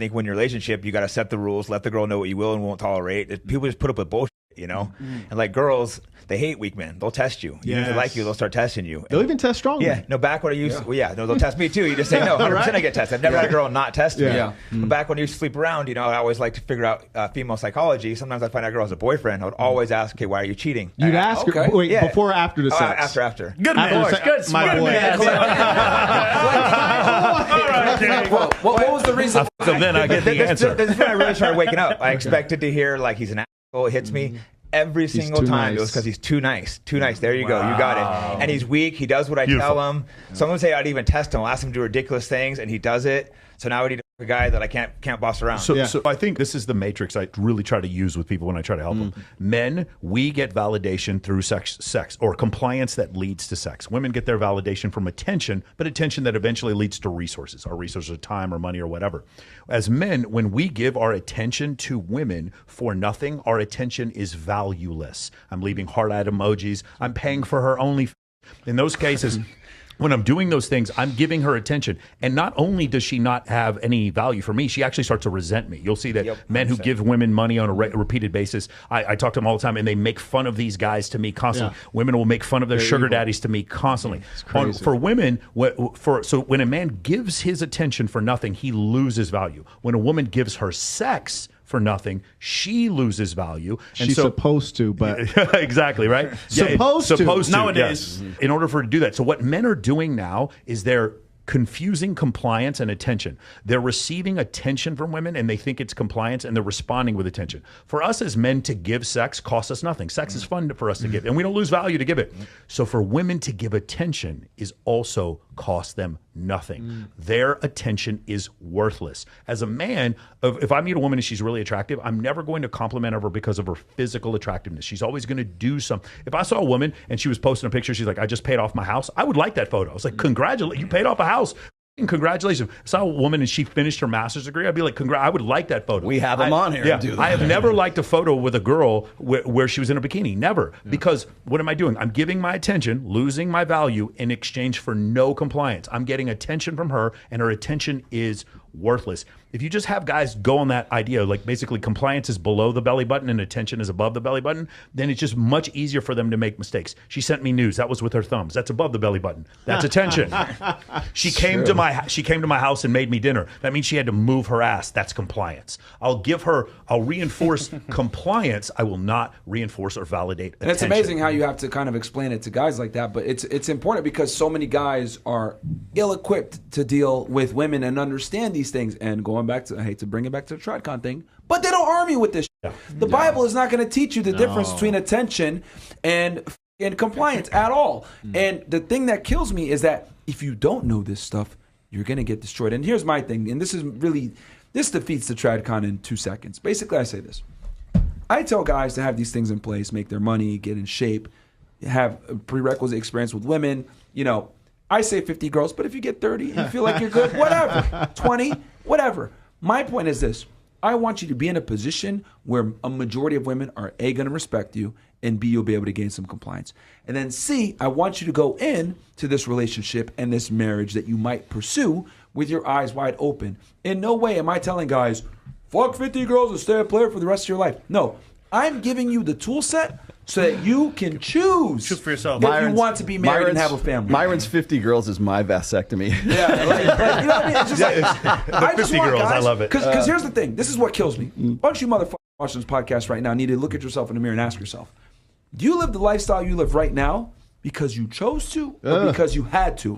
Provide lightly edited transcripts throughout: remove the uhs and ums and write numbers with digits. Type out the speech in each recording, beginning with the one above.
think when you're in a relationship, you got to set the rules, let the girl know what you will and won't tolerate. People just put up with bullshit, And like girls, they hate weak men. They'll test you. Even if they like you, they'll start testing you. They'll even test strong. Yeah. No, back when I used they'll test me too. You just say no, 100% I get tested. I've never had a girl not test me. Yeah. But back when I used to sleep around, I always like to figure out female psychology. Sometimes I find out a girl has a boyfriend. I would always ask, okay, why are you cheating? You'd ask her, before or after the sex? After. Good man. Good my boy. What was the reason? So then I get the answer. This is when I really started waking up. I expected to hear like he's an asshole. It hits me. Every single time it was because he's too nice. Too nice. There you go. You got it. And he's weak. He does what I tell him. Some would say I'd even test him. I'll ask him to do ridiculous things, and he does it. So now I need a guy that I can't boss around. So I think this is the matrix I really try to use with people when I try to help them. Men, we get validation through sex or compliance that leads to sex. Women get their validation from attention, but attention that eventually leads to resources. Our resources are time or money or whatever. As men, when we give our attention to women for nothing, our attention is valueless. I'm leaving heart-eyed emojis. I'm paying for her only. In those cases, when I'm doing those things, I'm giving her attention. And not only does she not have any value for me, she actually starts to resent me. You'll see that men who give women money on a repeated basis, I talk to them all the time, and they make fun of these guys to me constantly. Yeah. Women will make fun of their sugar daddies to me constantly. For women, so when a man gives his attention for nothing, he loses value. When a woman gives her sex for nothing, she loses value. And she's supposed to, but exactly right. Supposed to nowadays. Yes. In order for her to do that, so what men are doing now is they're confusing compliance and attention. They're receiving attention from women and they think it's compliance and they're responding with attention. For us as men to give sex costs us nothing. Sex is fun for us to give and we don't lose value to give it. So for women to give attention is also cost them nothing. Their attention is worthless. As a man, if I meet a woman and she's really attractive, I'm never going to compliment her because of her physical attractiveness. She's always going to do something. If I saw a woman and she was posting a picture, she's like, I just paid off my house, I would like that photo. I was like, congratulations, you paid off a house. Congratulations. I saw a woman and she finished her master's degree. I'd be like, I would like that photo. We have them on here. Yeah, I have never liked a photo with a girl where she was in a bikini. Never. Yeah. Because what am I doing? I'm giving my attention, losing my value in exchange for no compliance. I'm getting attention from her and her attention is worthless. If you just have guys go on that idea, like basically compliance is below the belly button and attention is above the belly button, then it's just much easier for them to make mistakes. She sent me news. That was with her thumbs. That's above the belly button. That's attention. She came to my house and made me dinner. That means she had to move her ass. That's compliance. I'll reinforce compliance. I will not reinforce or validate attention. And it's amazing how you have to kind of explain it to guys like that, but it's important because so many guys are ill-equipped to deal with women and understand these things. And going back to, I hate to bring it back to the TrideCon thing, but they don't arm you with this. Yeah. The Bible is not going to teach you the difference between attention and compliance at all. And the thing that kills me is that if you don't know this stuff, you're going to get destroyed. And here's my thing, and this defeats the TrideCon in 2 seconds. Basically, I say this. I tell guys to have these things in place, make their money, get in shape, have a prerequisite experience with women. I say 50 girls, but if you get 30 and you feel like you're good, whatever. 20, whatever. My point is this. I want you to be in a position where a majority of women are A, going to respect you, and B, you'll be able to gain some compliance. And then C, I want you to go in to this relationship and this marriage that you might pursue with your eyes wide open. In no way am I telling guys, fuck 50 girls and stay a player for the rest of your life. No, I'm giving you the tool set so that you can choose for yourself. If you want to be married and have a family. Myron's 50 girls is my vasectomy. Yeah, you know what I mean? It's just I just 50 want girls, guys, I love it. Because here's the thing. This is what kills me. A bunch of you motherfuckers watching this podcast right now need to look at yourself in the mirror and ask yourself, do you live the lifestyle you live right now because you chose to or because you had to?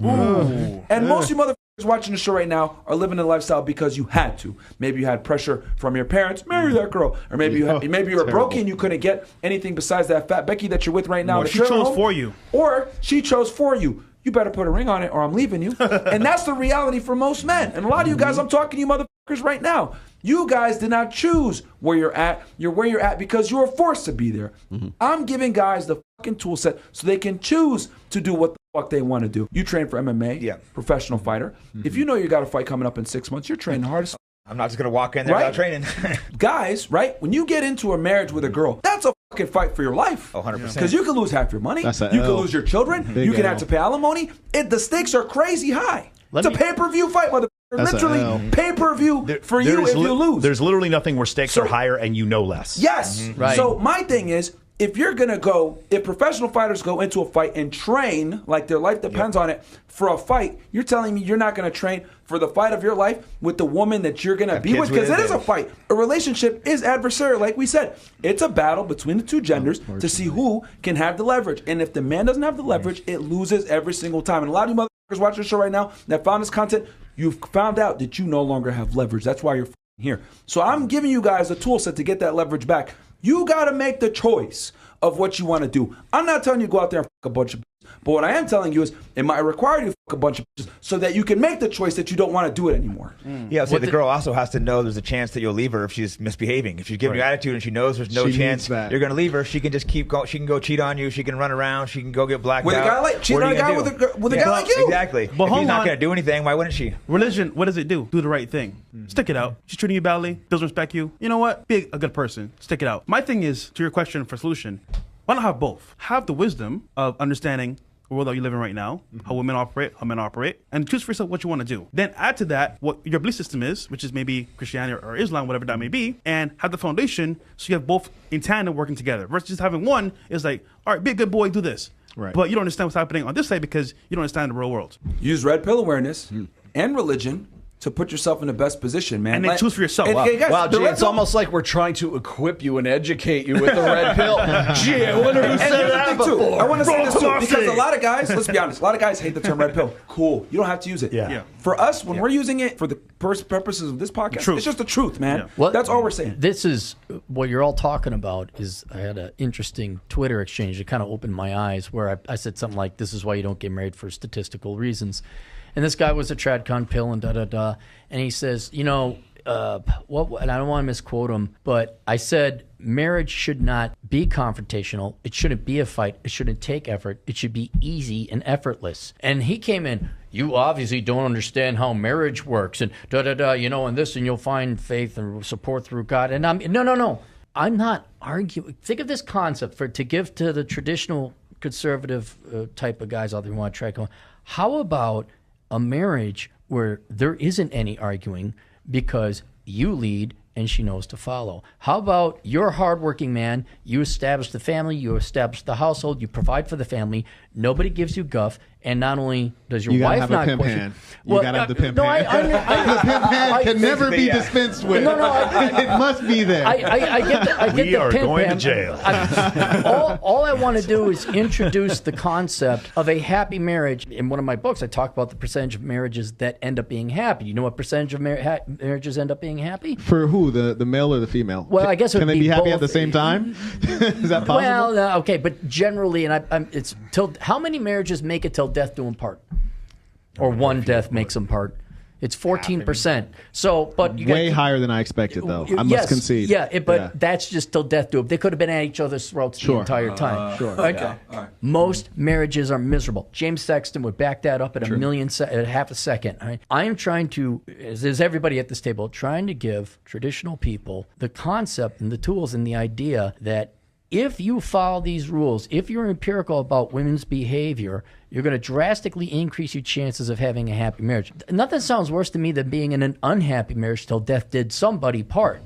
And most of you motherfuckers watching the show right now are living a lifestyle because you had to. Maybe you had pressure from your parents, marry that girl, or maybe you were broken and you couldn't get anything besides that fat Becky that you're with right now. Or she chose for you. Or she chose for you. You better put a ring on it or I'm leaving you. And that's the reality for most men. And a lot of you guys, I'm talking to you motherfuckers right now. You guys did not choose where you're at. You're where you're at because you were forced to be there. I'm giving guys the fucking tool set so they can choose to do what the fuck they want to do. You train for MMA, professional fighter. If you know you got a fight coming up in 6 months, you're training hard as I'm not just going to walk in there without training. Guys, right? When you get into a marriage with a girl, that's a fucking fight for your life. 100%. Because you can lose half your money. You can lose your children. You can have to pay alimony. The stakes are crazy high. It's a pay-per-view fight, motherfucker. literally pay-per-view for you if you lose. There's literally nothing where stakes are higher and you know less. Yes. Right. So my thing is, if you're going to go, if professional fighters go into a fight and train like their life depends on it for a fight, you're telling me you're not going to train for the fight of your life with the woman that you're going to be with? Because it is a fight. A relationship is adversarial. Like we said, it's a battle between the two genders to see who can have the leverage. And if the man doesn't have the leverage, it loses every single time. And a lot of you motherfuckers watching the show right now that found this content, you've found out that you no longer have leverage. That's why you're here. So I'm giving you guys a tool set to get that leverage back. You got to make the choice of what you want to do. I'm not telling you to go out there and fuck a bunch of bitches, but what I am telling you is it might require you to fuck a bunch of bitches so that you can make the choice that you don't want to do it anymore. Yeah, so the girl also has to know there's a chance that you'll leave her if she's misbehaving. If she's giving you attitude and she knows there's no chance you're going to leave her, she can just keep going. She can go cheat on you. She can run around. She can go get blacked with out. A guy like cheating on a guy with a guy like you. Exactly. But if he's not going to do anything, why wouldn't she? Religion, what does it do? Do the right thing. Stick it out. She's treating you badly, doesn't respect you. You know what? Be a good person. Stick it out. My thing is, to your question for solution, why not have both? Have the wisdom of understanding the world that you live in right now, how women operate, how men operate, and choose for yourself what you want to do. Then add to that what your belief system is, which is maybe Christianity or Islam, whatever that may be, and have the foundation so you have both in tandem working together. Versus just having one is like, all right, be a good boy, do this. Right. But you don't understand what's happening on this side because you don't understand the real world. Use red pill awareness and religion to put yourself in the best position, man. And then choose for yourself. Wow, Jay, it's almost like we're trying to equip you and educate you with the red pill. Gee, I wonder who said that before. I want to say this too, because a lot of guys, let's be honest, a lot of guys hate the term red pill. Cool. You don't have to use it. Yeah. For us, when we're using it for the purposes of this podcast, it's just the truth, man. Yeah. Well, that's all we're saying. This is what you're all talking about. Is I had an interesting Twitter exchange that kind of opened my eyes where I said something like, this is why you don't get married for statistical reasons. And this guy was a TradCon pill and da-da-da. And he says, you know, and I don't want to misquote him, but I said marriage should not be confrontational. It shouldn't be a fight. It shouldn't take effort. It should be easy and effortless. And he came in, you obviously don't understand how marriage works and da-da-da, you know, and this, and you'll find faith and support through God. And no. I'm not arguing. Think of this concept to give to the traditional conservative type of guys out there who want to try going. How about a marriage where there isn't any arguing because you lead and she knows to follow? How about you're a hardworking man, you establish the family, you establish the household, you provide for the family, nobody gives you guff, and not only does your wife not question... You gotta have the pimp hand. The pimp hand can never be dispensed with. No, it must be there. I get the pimp hand. We are going to jail. All I want to do is introduce the concept of a happy marriage. In one of my books, I talk about the percentage of marriages that end up being happy. You know what percentage of marriages end up being happy? For who? The male or the female? Well, I guess it would can they be happy both. At the same time? Is that possible? Well, no, okay, but generally, and it's till how many marriages make it till death do them part, or one death makes them part? It's 14%. So, but you way higher than I expected, though. I must concede. But that's just till death do them. They could have been at each other's throats the entire time. Okay. All right. Most marriages are miserable. James Sexton would back that up at at half a second. Right? I am trying to, as is everybody at this table, trying to give traditional people the concept and the tools and the idea that if you follow these rules, if you're empirical about women's behavior, you're going to drastically increase your chances of having a happy marriage. Nothing sounds worse to me than being in an unhappy marriage till death did somebody part.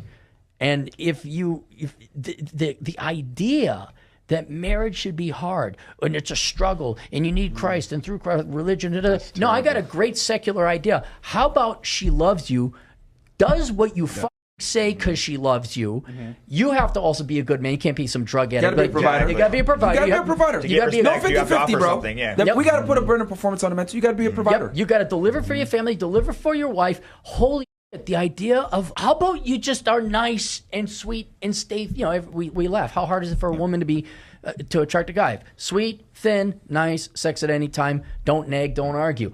And if the idea that marriage should be hard and it's a struggle and you need Christ and through Christ, religion. No, I got a great secular idea. How about she loves you, does what you say because she loves you. You have to also be a good man. You can't be some drug addict. You gotta be a provider. You gotta be a provider. You gotta be a provider. You gotta be no a 50-50, bro. Yep. We gotta put a burning performance on the mental. You gotta be a provider. You gotta deliver for your family, deliver for your wife. Holy shit, the idea of how about you just are nice and sweet and stay, you know, we laugh. How hard is it for a woman to be to attract a guy? Sweet, thin, nice, sex at any time, don't nag, don't argue.